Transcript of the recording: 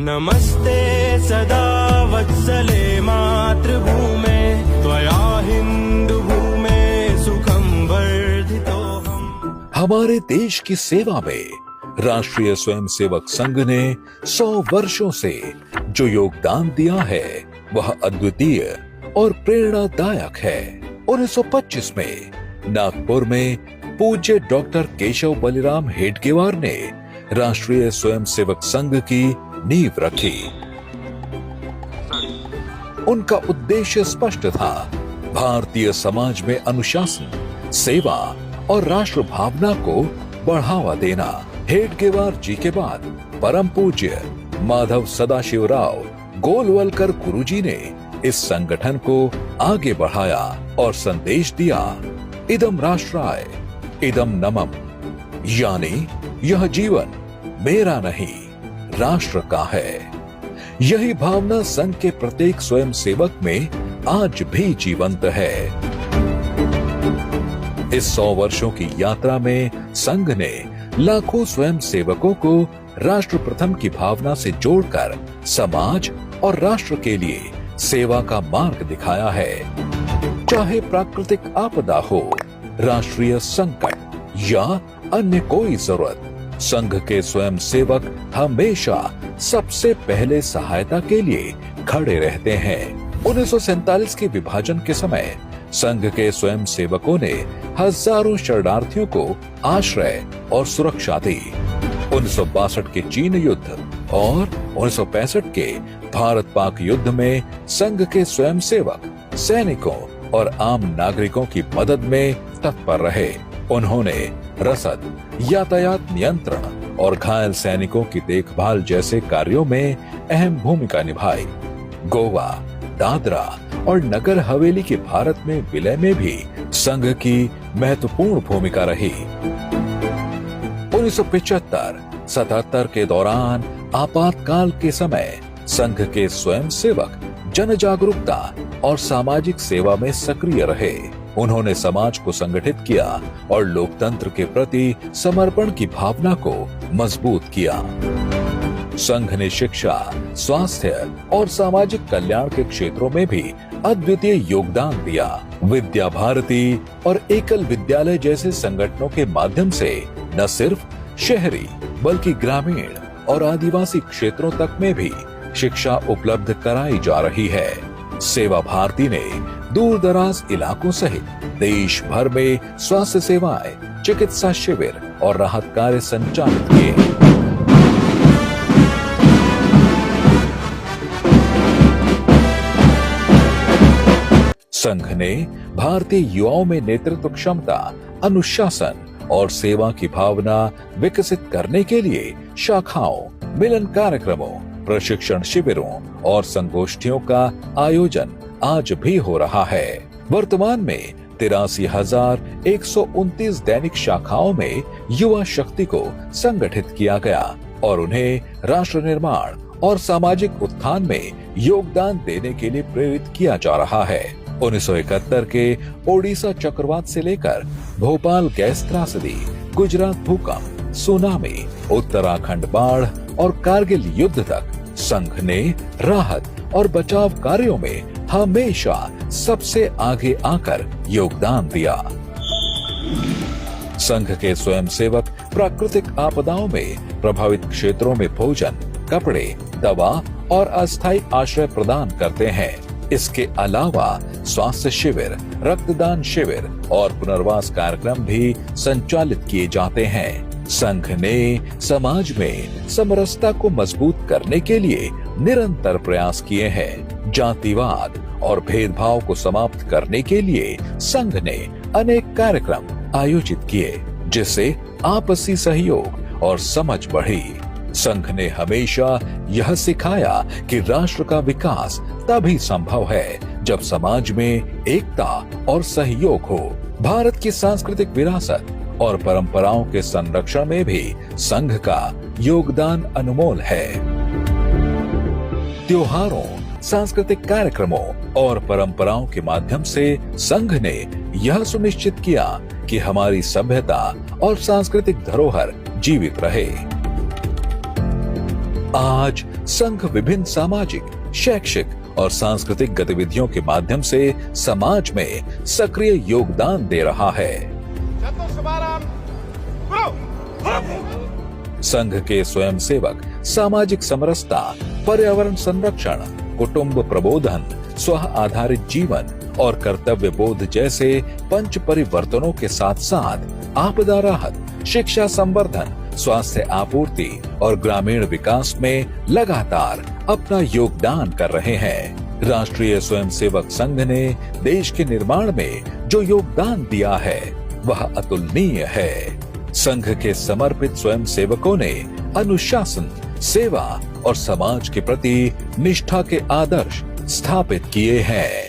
नमस्ते सदा वत्सले मातृभूमे त्वया हिंदू भूमे सुखम वर्धितोहम्। हमारे देश की सेवा में राष्ट्रीय स्वयंसेवक संघ ने 100 वर्षों से जो योगदान दिया है वह अद्वितीय और प्रेरणादायक है। 1925 में नागपुर में पूज्य डॉक्टर केशव बलिराम हेडगेवार ने राष्ट्रीय स्वयंसेवक संघ की नींव रखी। उनका उद्देश्य स्पष्ट था, भारतीय समाज में अनुशासन, सेवा और राष्ट्र भावना को बढ़ावा देना। हेडगेवार जी के बाद परम पूज्य माधव सदाशिवराव गोलवलकर गुरुजी ने इस संगठन को आगे बढ़ाया और संदेश दिया, इदम राष्ट्राय इदम नमम, यानी यह जीवन मेरा नहीं राष्ट्र का है। यही भावना संघ के प्रत्येक स्वयं सेवक में आज भी जीवंत है। इस 100 वर्षों की यात्रा में संघ ने लाखों स्वयं सेवकों को राष्ट्र प्रथम की भावना से जोड़कर समाज और राष्ट्र के लिए सेवा का मार्ग दिखाया है। चाहे प्राकृतिक आपदा हो, राष्ट्रीय संकट या अन्य कोई जरूरत, संघ के स्वयं सेवक हमेशा सबसे पहले सहायता के लिए खड़े रहते हैं। 1947 के विभाजन के समय संघ के स्वयं सेवकों ने हजारों शरणार्थियों को आश्रय और सुरक्षा दी। 1962 के चीन युद्ध और 1965 के भारत पाक युद्ध में संघ के स्वयं सेवक सैनिकों और आम नागरिकों की मदद में तत्पर रहे। उन्होंने रसद, यातायात नियंत्रण और घायल सैनिकों की देखभाल जैसे कार्यों में अहम भूमिका निभाई। गोवा, दादरा और नगर हवेली के भारत में विलय में भी संघ की महत्वपूर्ण भूमिका रही। 1975-77 के दौरान आपातकाल के समय संघ के स्वयं सेवक जन जागरूकता और सामाजिक सेवा में सक्रिय रहे। उन्होंने समाज को संगठित किया और लोकतंत्र के प्रति समर्पण की भावना को मजबूत किया। संघ ने शिक्षा, स्वास्थ्य और सामाजिक कल्याण के क्षेत्रों में भी अद्वितीय योगदान दिया। विद्या भारती और एकल विद्यालय जैसे संगठनों के माध्यम से न सिर्फ शहरी बल्कि ग्रामीण और आदिवासी क्षेत्रों तक में भी शिक्षा उपलब्ध कराई जा रही है। सेवा भारती ने दूर दराज इलाकों सहित देश भर में स्वास्थ्य सेवाएं, चिकित्सा शिविर और राहत कार्य संचालित किए। संघ ने भारतीय युवाओं में नेतृत्व क्षमता, अनुशासन और सेवा की भावना विकसित करने के लिए शाखाओं, मिलन कार्यक्रमों, प्रशिक्षण शिविरों और संगोष्ठियों का आयोजन आज भी हो रहा है। वर्तमान में 83,129 दैनिक शाखाओं में युवा शक्ति को संगठित किया गया और उन्हें राष्ट्र निर्माण और सामाजिक उत्थान में योगदान देने के लिए प्रेरित किया जा रहा है। 1971 के ओडिशा चक्रवात से लेकर भोपाल गैस त्रासदी, गुजरात भूकंप, सुनामी, उत्तराखंड बाढ़ और कारगिल युद्ध तक संघ ने राहत और बचाव कार्यों में हमेशा सबसे आगे आकर योगदान दिया। संघ के स्वयंसेवक प्राकृतिक आपदाओं में प्रभावित क्षेत्रों में भोजन, कपड़े, दवा और अस्थायी आश्रय प्रदान करते हैं। इसके अलावा स्वास्थ्य शिविर, रक्तदान शिविर और पुनर्वास कार्यक्रम भी संचालित किए जाते हैं। संघ ने समाज में समरसता को मजबूत करने के लिए निरंतर प्रयास किए हैं। जातिवाद और भेदभाव को समाप्त करने के लिए संघ ने अनेक कार्यक्रम आयोजित किए, जिससे आपसी सहयोग और समझ बढ़ी। संघ ने हमेशा यह सिखाया कि राष्ट्र का विकास तभी संभव है जब समाज में एकता और सहयोग हो। भारत की सांस्कृतिक विरासत और परंपराओं के संरक्षण में भी संघ का योगदान अनमोल है। त्योहारों, सांस्कृतिक कार्यक्रमों और परंपराओं के माध्यम से संघ ने यह सुनिश्चित किया कि हमारी सभ्यता और सांस्कृतिक धरोहर जीवित रहे। आज संघ विभिन्न सामाजिक, शैक्षिक और सांस्कृतिक गतिविधियों के माध्यम से समाज में सक्रिय योगदान दे रहा है। संघ के स्वयंसेवक सामाजिक समरसता, पर्यावरण संरक्षण, कुटुंब प्रबोधन, स्व आधारित जीवन और कर्तव्य बोध जैसे पंच परिवर्तनों के साथ साथ आपदा राहत, शिक्षा संवर्धन, स्वास्थ्य आपूर्ति और ग्रामीण विकास में लगातार अपना योगदान कर रहे हैं। राष्ट्रीय स्वयंसेवक संघ ने देश के निर्माण में जो योगदान दिया है वह अतुलनीय है। संघ के समर्पित स्वयंसेवकों ने अनुशासन, सेवा और समाज के प्रति निष्ठा के आदर्श स्थापित किए हैं।